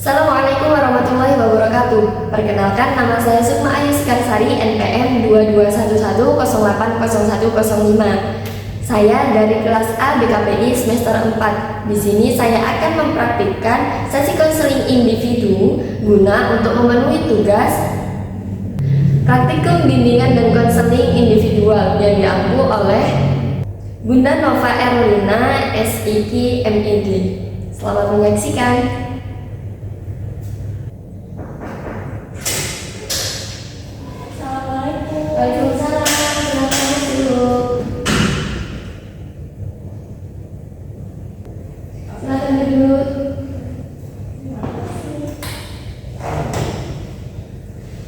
Assalamualaikum warahmatullahi wabarakatuh. Perkenalkan, nama saya Sukma Ayu Sikarsari, NPM 2211080105. Saya dari kelas A BKPI semester 4. Di sini saya akan mempraktikkan sesi konseling individu guna untuk memenuhi tugas praktikum bimbingan dan konseling individual yang diampu oleh Bunda Nova Erlina, SIK, MED. Selamat menyaksikan. Waalaikumsalam, silakan duduk. Silakan duduk.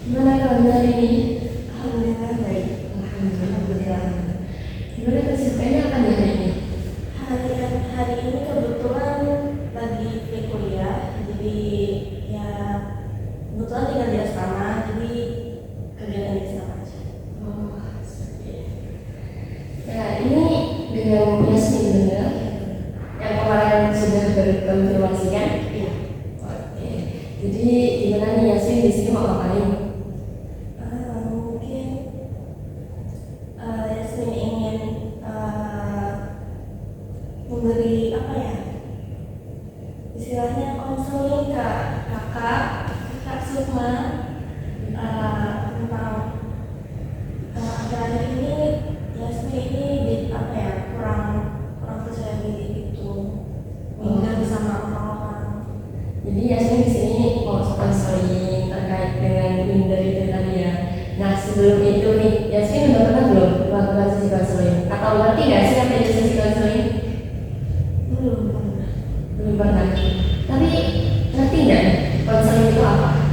Gimana kabar hari ini? Alhamdulillah baik. Alhamdulillah. Gimana kesibukannya apa nih hari ini? Hari ini kebetulan lagi kuliah, jadi ya kebetulan tinggal di asrama, jadi kegiatan di asrama aja. Oh, seperti itu. Ya, ini dengan Yasmin benar yang kemarin sudah berkonfirmasi kan? Iya. Oke. Jadi gimana nih Yasmin di sini mau ngapain? Mungkin Yasmin ingin memberi apa ya? Istilahnya konseling ke kakak Sukma tentang akhir-akhir ini Yasmin ini apa ya kurang percaya diri gitu, minder sama orang-orang. Jadi Yasmin di sini mau konseling terkait dengan minder itu tadi ya. Nah sebelum itu nih, Yasmin udah pernah belum melakukan sesi konseling? Atau ngerti nggak sih apa itu sesi konseling? Belum pernah. Belum pernah. Tapi ngerti nggak konseling itu apa?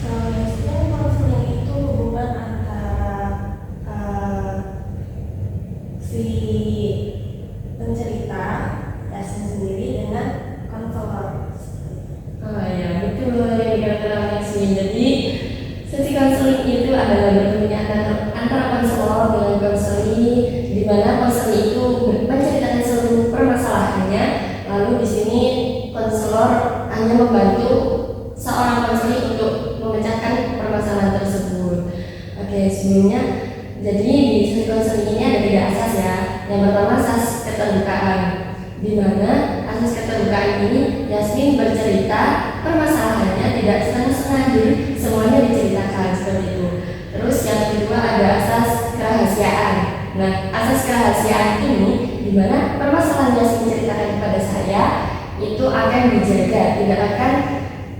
Kalau Yasmin konseling itu hubungan antara si pencerita Yasmin sendiri dengan konselor. Oh ya, betul yang dikatakan Yasmin. Jadi sesi konseling itu adalah bertemunya antara konselor dengan konseli, di mana konseli itu menceritakan seluruh permasalahannya. Lalu di sini konselor hanya membantu seorang konseli untuk memecahkan permasalahan tersebut. Oke, sebelumnya jadi di sesi konseling ini ada 3 asas ya. Yang pertama asas keterbukaan, di mana asas keterbukaan ini Yasmin bercerita permasalahannya tidak setengah-setengah, jadi semuanya diceritakan seperti itu. Terus yang kedua ada asas kerahasiaan. Nah, asas kerahasiaan ini di mana permasalahan Yasmin ceritakan kepada saya itu akan dijaga, tidak akan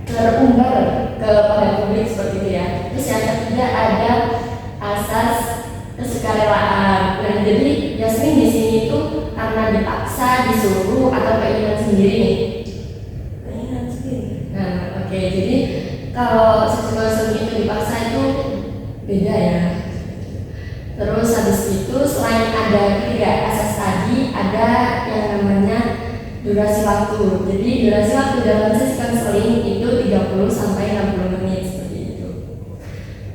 terumbar kepada publik seperti itu ya. Terus yang ketiga ada asas kesukarelaan. Nah, jadi Yasmin di sini itu karena dipaksa, disuruh atau keinginan sendiri nih. Keinginan sendiri. Nah, oke. Jadi kalau sesi konseling itu dipaksa itu beda ya. Terus habis itu selain ada ketiga asas tadi, ada yang namanya durasi waktu. Jadi durasi waktu dalam sesi konseling itu 30 sampai 60 menit seperti itu.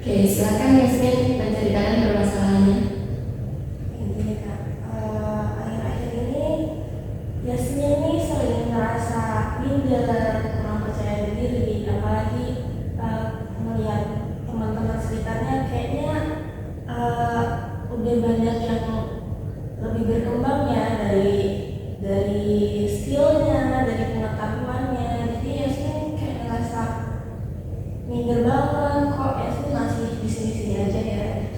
Oke, silakan Yasmin menceritakan permasalahannya. Ini Kak, akhir-akhir ini Yasmin ini sering merasa minder, kurang percaya diri, apalagi melihat teman-teman sekitarnya kayaknya udah banyak yang lebih berkembang ya dari skillnya, dari pengetahuannya. Jadi Yasmin kayak ngerasa minder banget, kok Yasmin masih di sini-sini aja ya.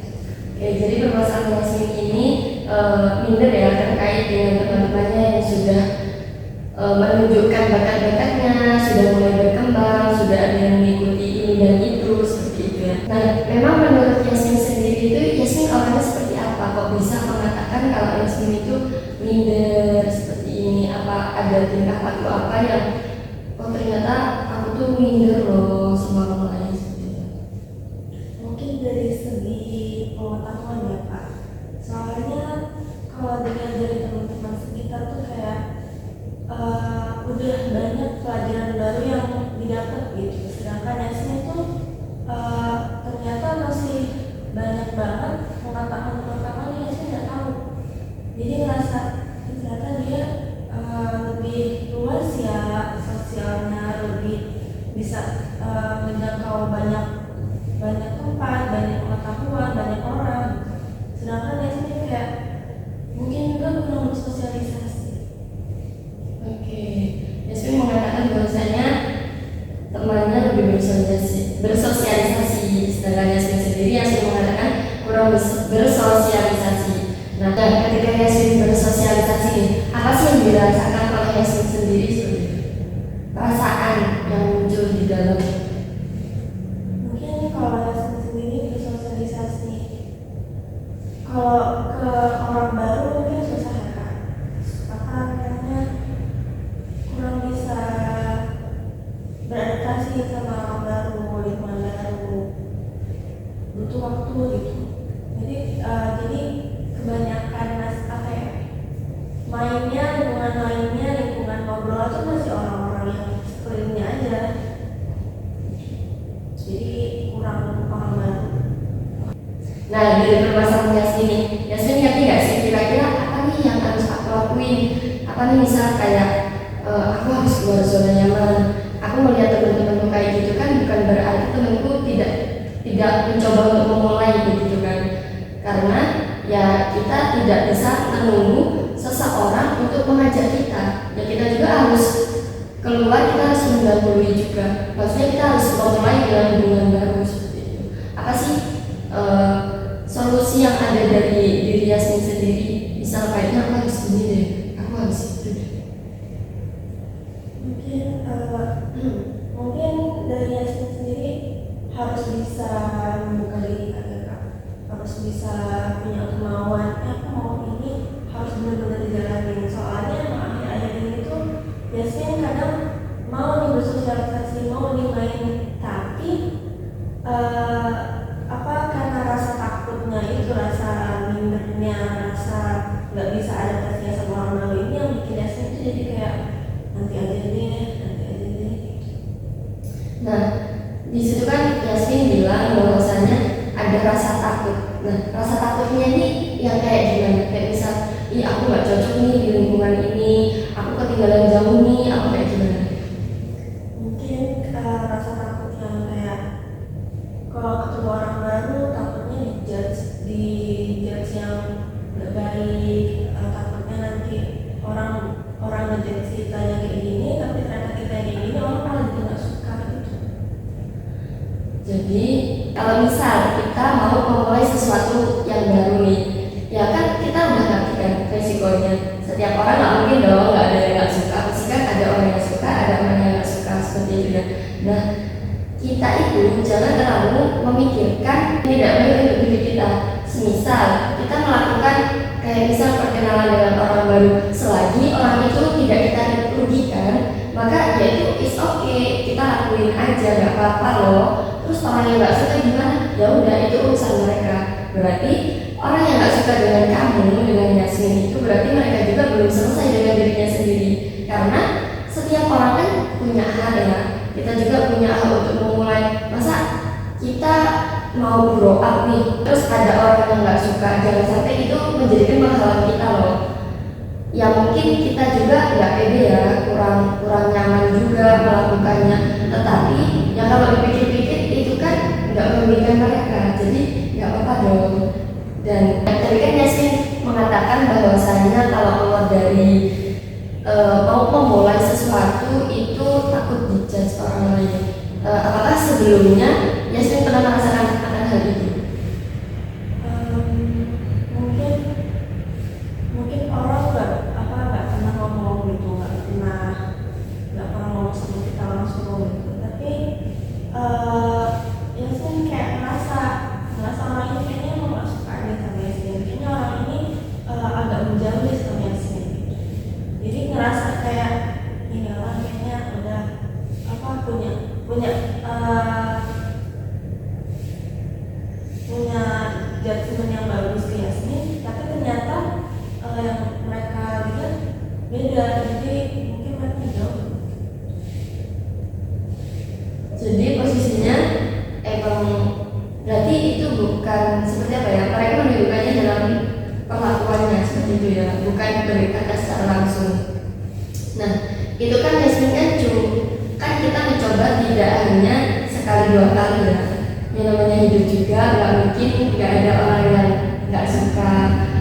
Oke, jadi permasalahan Yasmin ini minder ya terkait dengan teman-temannya yang sudah menunjukkan bakat-bakatnya, sudah mulai berkembang, sudah ada yang mengikuti ini dan itu seperti itu ya. Nah, memang menurut Yasmin sendiri itu Yasmin orangnya seperti apa? Kok bisa mengatakan kalau Yasmin itu minder seperti ini? Apa ada tingkah laku apa yang ternyata aku tuh minder loh sama orang lain seperti itu? Mungkin dari segi pengetahuan ya Pak. Soalnya kalau dilihat dari teman-teman sekitar tuh kayak udah banyak pelajaran baru yang didapat gitu. Sedangkan Yasmin tuh ternyata masih banyak banget pengetahuan yang Yasmin nggak tahu. Jadi ngerasa ternyata dia lebih luas ya sosialnya, lebih bisa menjangkau banyak banyak tempat, banyak pengetahuan, banyak orang. Sedangkan Yasmin kayak mungkin juga kurang bersosialisasi. Oke, Yasmin mengatakan bahwasanya temannya lebih bersosialisasi, sedangkan Yasmin sendiri mengatakan kurang bersosialisasi. Nah, ketika Yasmin bersosialisasi, apa sih yang dirasakan oleh Yasmin sendiri seperti itu? Perasaan yang muncul di dalam. Mungkin kalau Yasmin sendiri bersosialisasi, kalau ke orang baru mungkin susah ya kak, karena kurang bisa beradaptasi sama orang baru, lingkungan baru, butuh waktu gitu. Jadi kebanyakan mainnya, lingkungan lainnya, lingkungan ngobrol itu masih orang-orang yang sekelilingnya aja. Jadi kurang orang baru. Nah, dari permasalahan Yasmin ngerti nggak sih kira-kira apa nih yang harus aku lakuin? Apa nih misal kayak aku harus keluar zona nyaman. Aku melihat teman-temanku kayak gitu kan bukan berarti temanku tidak mencoba untuk memulai begitu kan? Karena ya kita tidak bisa menunggu seseorang untuk mengajak kita. Ya kita juga harus keluar, kita harus mendahului juga. Maksudnya kita harus memulai dengan hubungan baru seperti itu. Apa sih solusi yang ada dari diri Yasmin sendiri? Misal kayaknya aku harus ini deh, aku harus itu deh. Mungkin dari Yasmin sendiri harus bisa membuka diri agak, harus bisa punya kemauan. Aku mau ini harus benar-benar dijalanin. Soalnya akhir-akhir ini tuh Yasmin kadang mau nih bersosialisasi, mau nih main, tapi karena rasa takutnya itu, rasa mindernya, rasa nggak bisa adaptasinya sama orang baru ini yang bikin Yasmin itu jadi kayak nanti aja deh. Nah, di situ kan Yasmin bilang bahwasanya ada rasa takut. Nah, rasa takutnya ini yang kayak gimana? Kayak misal, aku nggak cocok nih di lingkungan ini, aku ketinggalan jauh nih, aku kayak gimana? Mungkin rasa takut yang kayak kalau ketemu orang baru takutnya dijudge yang nggak baik, takutnya nanti orang ngejudge kita yang kayak gini, tapi ternyata kita yang kayak gini orang malah jadi nggak suka gitu. Jadi kalau misal kita mau memulai sesuatu yang baru nih, ya kan kita udah ngerti kan resikonya. Setiap orang nggak mungkin dong nggak ada yang nggak suka, pasti kan ada orang yang suka, ada orang yang nggak suka seperti itu ya. Nah, kita itu jangan terlalu memikirkan tidak baik untuk diri kita. Semisal kita melakukan kayak misal perkenalan dengan orang baru, selagi orang itu tidak kita rugikan, maka ya itu is okay, kita lakuin aja, nggak apa-apa loh. Terus orang yang nggak suka gimana? Ya udah, itu urusan mereka. Berarti orang yang nggak suka dengan kamu, dengan Yasmin itu berarti mereka juga belum selesai dengan dirinya sendiri. Karena setiap orang kan punya hak ya. Kita juga punya hak untuk memulai. Masa kita mau grow up nih, terus ada orang yang nggak suka, jangan sampai itu menjadikan penghalang kita loh. Ya mungkin kita juga nggak pede ya, kurang nyaman juga melakukannya. Tetapi ya kalau dipikir-pikir itu kan nggak merugikan mereka, jadi nggak apa-apa dong. Dan tadi kan Yasmin mengatakan bahwasanya kalau keluar dari mau memulai sesuatu itu takut dijudge orang lain. Apakah sebelumnya Yasmin pernah merasakan akan hal itu? Mungkin orang nggak pernah ngomong gitu, nggak pernah ngomong sama kita langsung gitu. Tapi Yasmin kayak ngerasa orang ini kayaknya emang nggak suka deh sama Yasmin. Kayaknya orang ini agak menjauh deh sama Yasmin. Jadi ngerasa kayak ini orang kayaknya udah punya judgement yang bagus ke Yasmin, tapi ternyata yang mereka lihat beda, jadi mungkin mereka jauh. Jadi posisinya emang berarti itu bukan seperti apa ya, mereka menunjukkannya dalam perlakuannya seperti itu ya, bukan berkata secara langsung. Nah itu kan Yasmin kan kita mencoba coba tidak hanya sekali dua kali ya. Yang namanya hidup juga nggak mungkin nggak ada orang yang nggak suka.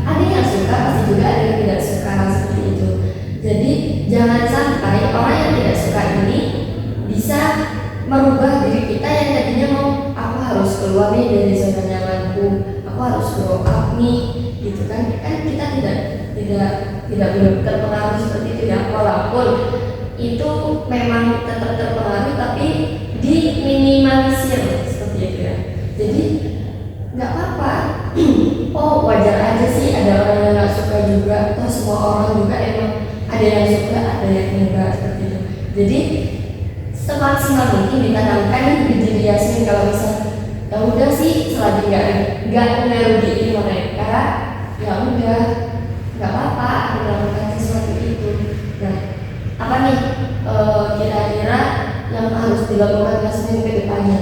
Ada yang suka pasti juga ada yang tidak suka seperti itu. Jadi jangan sampai orang yang tidak suka ini bisa merubah diri kita yang tadinya mau aku harus keluar nih dari zona nyamanku, aku harus grow up nih, gitu kan? Kan kita tidak benar terpengaruh seperti itu ya, walaupun itu memang tetap terpengaruh tapi diminimalisir seperti itu ya. Jadi nggak apa-apa. Oh wajar aja sih ada orang yang nggak suka juga. Toh semua orang juga emang ada yang suka, ada yang enggak seperti itu. Jadi semaksimal mungkin ditanamkan di diri Yasmin kalau misal ya udah sih selagi nggak ngerugiin mereka, ya udah nggak apa-apa melakukan sesuatu itu. Nah apa nih kira-kira yang harus dilakukan Yasmin ke depannya?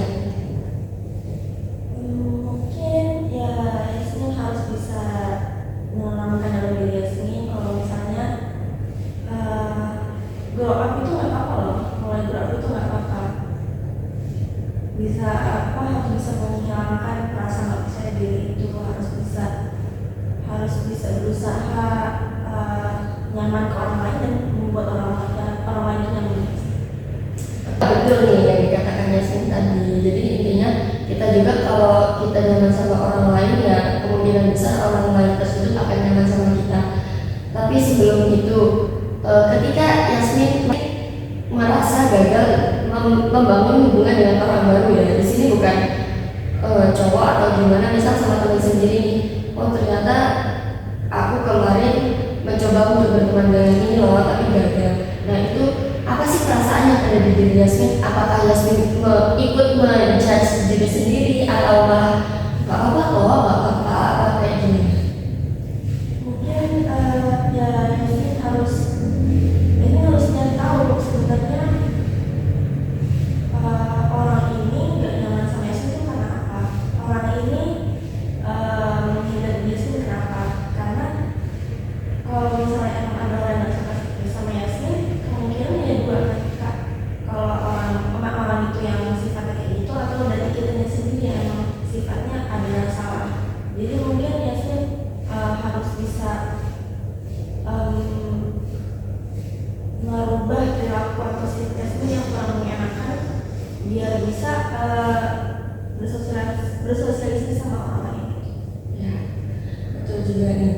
Mungkin ya Yasmin harus bisa menanamkan dalam diri Yasmin kalau misalnya grow up itu nggak apa-apa loh, mulai grow up itu nggak apa-apa, bisa harus bisa menghilangkan perasaan nggak percaya diri itu, harus bisa berusaha nyaman ke orang lain dan membuat orang lain itu nyaman. Betul nih yang dikatakan Yasmin tadi. Jadi intinya kita juga kalau kita nyaman sama orang lain ya kemungkinan besar orang lain tersebut akan nyaman sama kita. Tapi sebelum itu ketika Yasmin merasa gagal membangun hubungan dengan orang baru ya, di sini bukan cowok atau gimana, misal sama teman sendiri nih, oh ternyata aku kemarin mencoba untuk berteman dengan ini loh tapi gagal. Nah itu apa sih perasaan yang ada di diri Yasmin? Apakah Yasmin ikut menjudge diri sendiri atau malah gak apa kok, gak apa-apa kayak gini? Mungkin ya Yasmin harus nyari tahu sebenarnya orang ini nggak nyaman sama Yasmin itu karena apa? Orang ini menghindar Yasmin kenapa? Karena kalau misalnya emang ada orang yang suka sama Yasmin, kemungkinan ya dua kan Kak. Kalau orang itu yang sifatnya kayak gitu atau dari kitanya sendiri yang emang sifatnya ada yang salah. Jadi mungkin Yasmin harus bisa merubah perilaku atau sikap Yasmin yang kurang mengenakan biar bisa bersosialisasi sama orang lain. Ya, betul juga nih.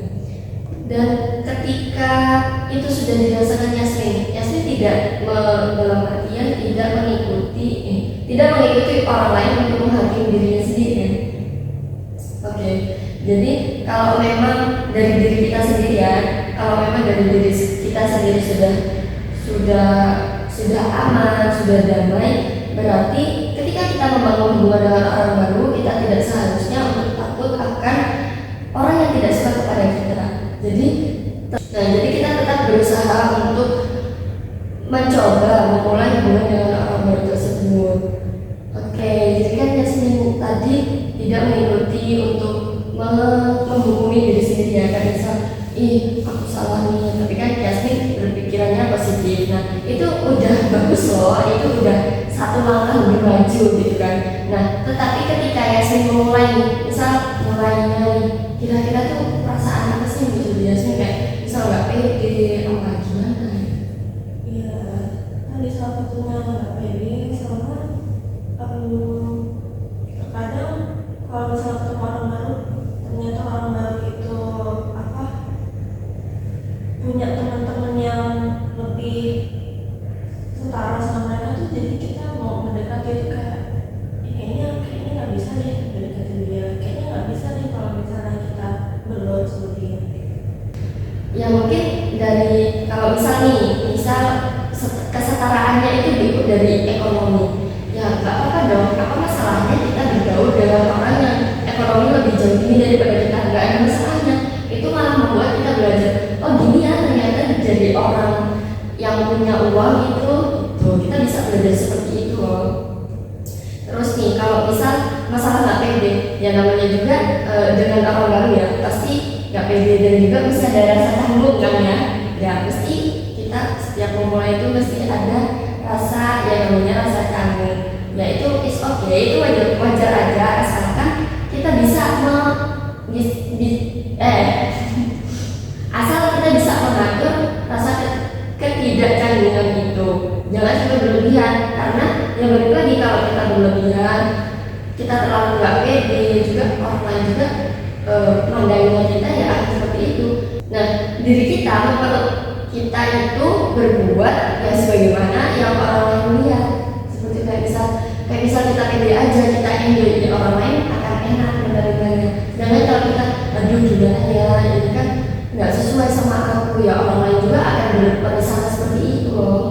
Dan ketika itu sudah dirasakan Yasmin tidak dalam artian tidak mengikuti orang lain untuk menghakimi dirinya sendiri kan? Oke, jadi kalau memang dari diri kita sendiri ya, kalau memang dari diri kita sendiri sudah aman, sudah damai, berarti ketika kita membangun hubungan dengan orang baru, kita tidak seharusnya untuk takut akan orang yang tidak suka kepada kita. Jadi kita tetap berusaha untuk mencoba memulai hubungan dengan orang baru tersebut. Oke, jadi kan Yasmin tadi tidak mengikuti untuk menghukumi diri sendiri ya, kan misal, aku salah nih, tapi kan Yasmin berpikirannya positif. Nah, itu udah bagus loh, itu udah satu langkah lebih maju gitu kan. Nah, tetapi ketika Yasmin mulainya kira-kira tuh perasaan apa sih yang muncul di Yasmin, kayak misal nggak pede apa gimana? Iya, tadi salah satunya nggak pede sama terkadang kalau misalnya ketemu orang baru, ternyata orang baru itu punya teman-teman yang lebih setara sama mereka tuh, jadi kita mau mendekati itu kayak kayaknya nggak bisa deh mendekati dia, kayaknya nggak bisa deh kalau misalnya kita bergaul seperti ini. Ya mungkin dari kalau misal kesetaraannya itu diukur dari ekonomi. Ya nggak apa-apa dong, apa masalahnya kita bergaul dengan orang yang ekonomi lebih jauh tinggi daripada kita? Nggak ada masalahnya. Itu malah membuat kita belajar, oh gini ya ternyata jadi orang yang punya uang itu kita bisa belajar seperti itu loh. Terus nih kalau misal masalah nggak pede, ya namanya juga dengan orang baru ya pasti nggak pede dan juga mesti ada rasa canggung kan ya. Ya mesti kita setiap memulai itu mesti ada rasa yang namanya rasa canggung. kita terlalu nggak pede, juga orang lain juga mandangnya kita ya seperti itu. Nah, diri kita menurut kita itu berbuat ya sebagaimana yang orang lain lihat. Seperti kayak misal kita pede aja, kita enjoy, ya orang lain akan enak menerimanya. Sedangkan kalau kita aduh gimana ya, ini kan nggak sesuai sama aku, ya orang lain juga akan bersangka seperti itu loh.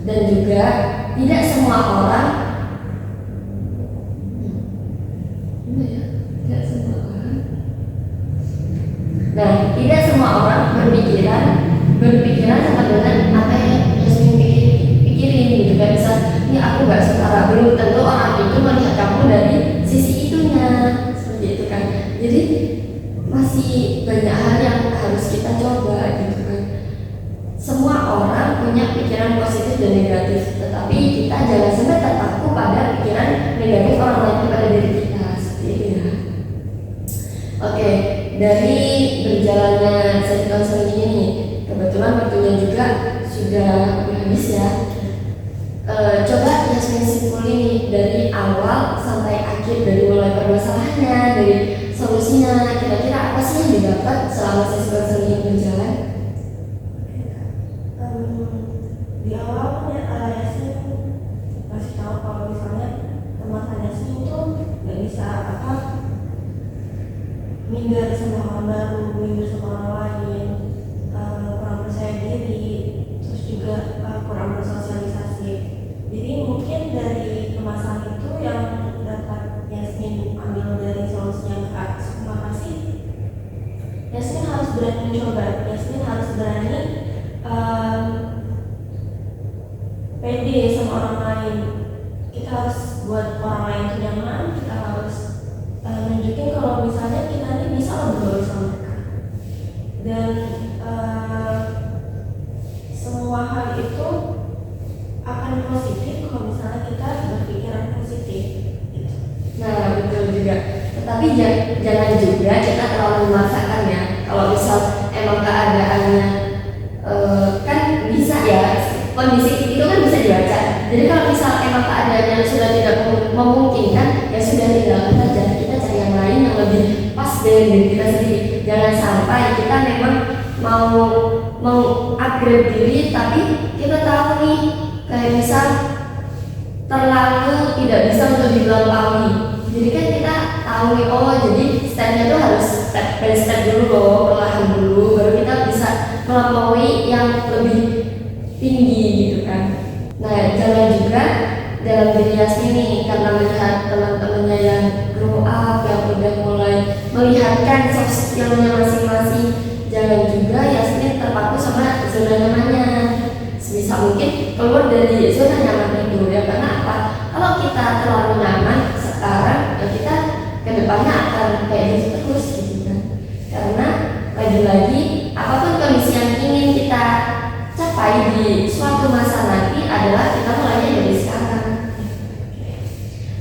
Dan juga tidak semua orang tidak semua orang berpikiran sama dengan apa yang Yasmin pikirin gitu kan. Misal ini aku nggak setara, belum tentu orang itu melihat kamu dari sisi itunya, seperti itu kan. Jadi masih banyak hal yang harus kita coba gitu kan. Semua orang punya pikiran positif dan negatif, tetapi kita jangan sampai terpaku pada pikiran negatif orang lain kepada diri kita, seperti itu ya. Oke, dari berjalannya sesi konseling ini, kebetulan waktunya juga sudah habis ya. Coba Yasmin simpulin nih dari awal sampai akhir, dari mulai permasalahannya, dari solusinya, kira-kira apa sih yang didapat selama sesi konseling ini berjalan? Di awalnya Yasmin kasih tahu kalau misalnya teman Yasmin itu nggak bisa minder sama orang baru, minder sama orang lain, kurang percaya diri, terus juga kurang bersosialisasi. Jadi mungkin dari permasalahan itu yang dapat Yasmin ambil dari solusinya Kak Sukma kasih, Yasmin harus berani mencoba, Yasmin harus berani pede sama orang lain. Kita harus buat orang lain itu nyaman, kita harus nunjukin kalau misalnya kita ini bisa bergaul sama mereka. Dan semua hal itu akan positif kalau misalnya kita berpikiran positif gitu. Nah betul juga, tetapi jangan juga kita terlalu memaksakan ya. Kalau misal emang keadaannya kan bisa ya, kondisi itu kan bisa dibaca. Jadi kalau misal emang keadaannya sudah tidak memungkinkan, ya sudah tinggalkan saja, kita cari yang lain yang lebih pas dengan diri kita sendiri. Jangan sampai kita memang mau upgrade diri, tapi kita tahu nih kayak misal terlalu tidak bisa untuk dilampaui. Jadi kan kita tahu nih, oh jadi stepnya tuh harus step by step dulu loh, perlahan dulu, baru kita bisa melampaui yang lebih tinggi gitu kan. Nah jangan juga dalam diri Yasmin nih, karena melihat teman-temannya yang grow up, yang udah mulai melihatkan soft skillnya masing-masing, jangan juga Yasmin terpaku sama zona nyamannya. Sebisa mungkin keluar dari zona nyaman itu ya. Karena apa? Kalau kita terlalu nyaman sekarang, ya kita kedepannya akan kayak gitu terus gitu kan. Karena lagi-lagi apapun kondisi yang ingin kita capai di suatu masa nanti adalah kita mulainya dari sekarang.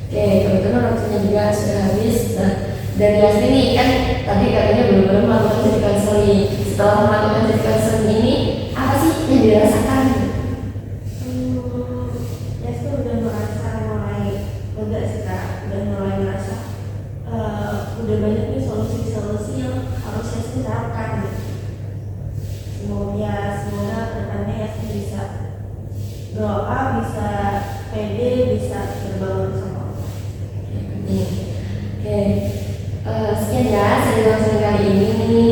Oke, kebetulan waktunya juga sudah habis. Nah, dari Yasmin ini kan tadi katanya belum melakukan sesi konseling. Setelah melakukan sesi konseling ini, apa sih yang dirasakan? Yasmin udah merasa mulai lega sih Kak, udah mulai merasa udah banyak nih solusi-solusi yang harus Yasmin terapkan. Semoga kedepannya Yasmin bisa grow up, bisa pede, bisa berbaur sama Allah. Oke, sekian ya sesi konseling kali ini.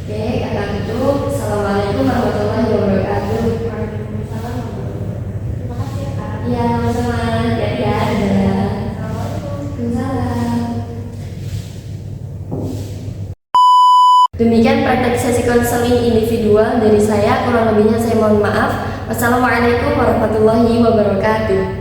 Oke, kata itu, assalamualaikum warahmatullahi wabarakatuh. Waalaikumsalam warahmatullahi wabarakatuh. Terima kasih ya Kak. Iya, sama-sama. Ya, dadah. Waalaikumsalam. Demikian praktek sesi konseling individual dari saya, kurang lebihnya saya mohon maaf. Wassalamualaikum warahmatullahi wabarakatuh.